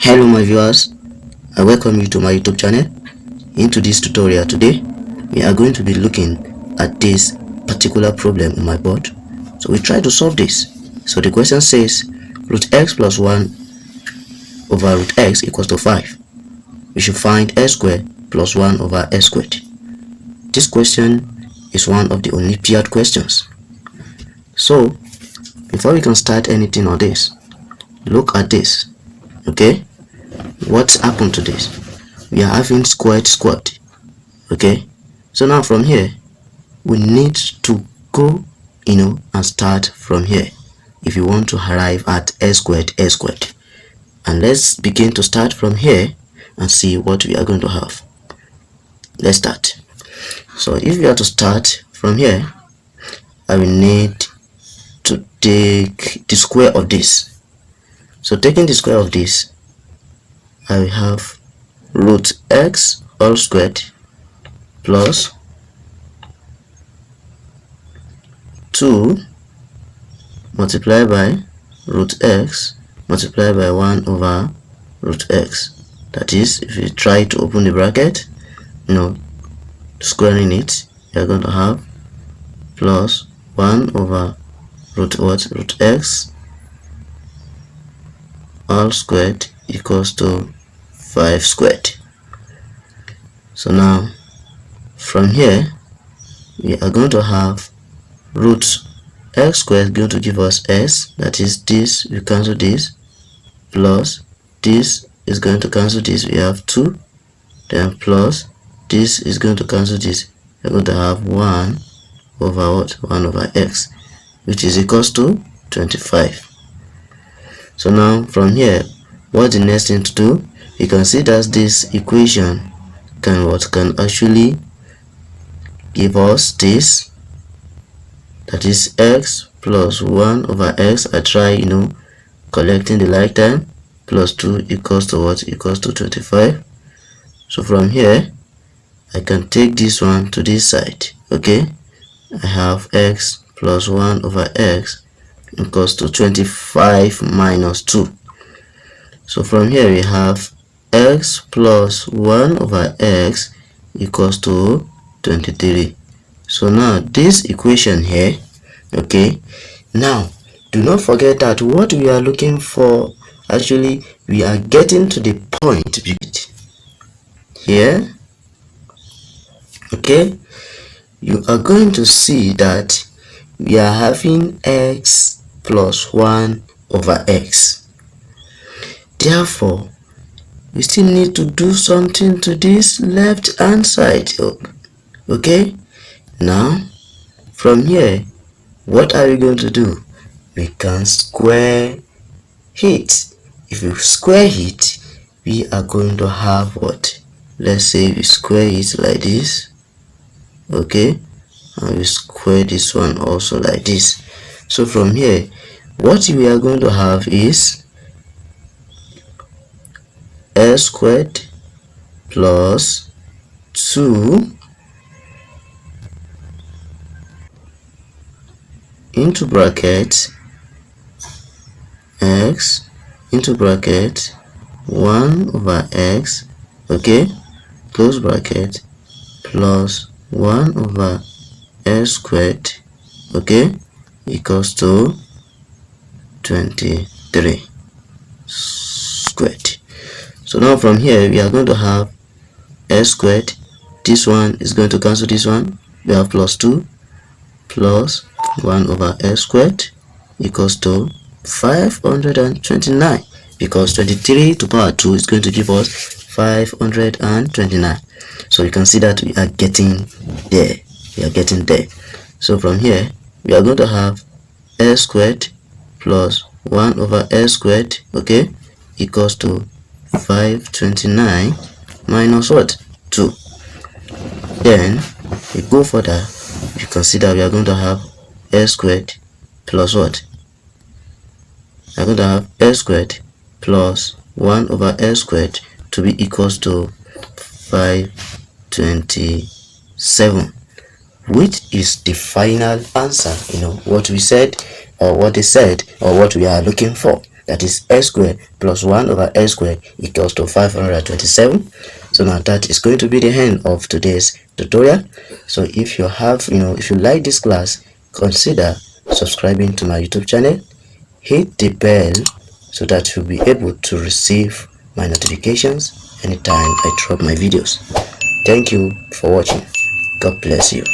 Hello my viewers, I welcome you to my YouTube channel. Into this tutorial today, we are going to be looking at this particular problem on my board. So we try to solve this. So the question says root x plus 1 over root x equals to 5. We should find x squared plus 1 over x squared. This question is one of the Olympiad questions. So before we can start anything on this, look at this. Okay, what's happened to this? We are having squared. Okay, so now from here we need to go and start from here if you want to arrive at x squared. And let's begin to start from here and see what we are going to have. Let's start. So if we are to start from here, I will need to take the square of this. So taking the square of this, I will have root x all squared plus 2 multiplied by root x multiplied by 1 over root x. That is, if you try to open the bracket, squaring it, you are going to have plus 1 over root x all squared equals to 5 squared. So now from here we are going to have root x squared going to give us s, that is this, we cancel this, plus this is going to cancel this, we have 2, then plus this is going to cancel this, we're going to have 1 over what? 1 over x, which is equals to 25. So now from here, what's the next thing to do? You can see that this equation can actually give us this, that is x plus 1 over x. I try collecting the like term, plus 2 equals to what? Equals to 25. So from here I can take this one to this side. Okay, I have x plus 1 over x equals to 25 minus 2. So from here we have x plus 1 over x equals to 23. So now this equation here, okay, now do not forget that what we are looking for, actually we are getting to the point here. Okay, you are going to see that we are having x plus 1 over x. Therefore, we still need to do something to this left hand side. Okay, now from here, what are we going to do? We can square it. If we square it, we are going to have what? Let's say we square it like this. Okay, and we square this one also like this. So from here, what we are going to have is s squared plus 2 into bracket x into bracket 1 over x, okay, close bracket, plus 1 over s squared, okay, equals to 23 squared. So now from here we are going to have s squared, this one is going to cancel this one, we have plus 2 plus 1 over s squared equals to 529, because 23 to power 2 is going to give us 529. So you can see that we are getting there. So from here we are going to have s squared plus 1 over s squared, okay, equals to 529 minus what? 2. Then we go further, you can see that we are going to have s squared plus what? We are going to have s squared plus 1 over s squared to be equals to 527, which is the final answer, what we said, or what they said, or what we are looking for. that is x squared plus 1 over x squared equals to 527. So now that is going to be the end of today's tutorial. So if you have, if you like this class, consider subscribing to my YouTube channel. Hit the bell so that you'll be able to receive my notifications anytime I drop my videos. Thank you for watching. God bless you.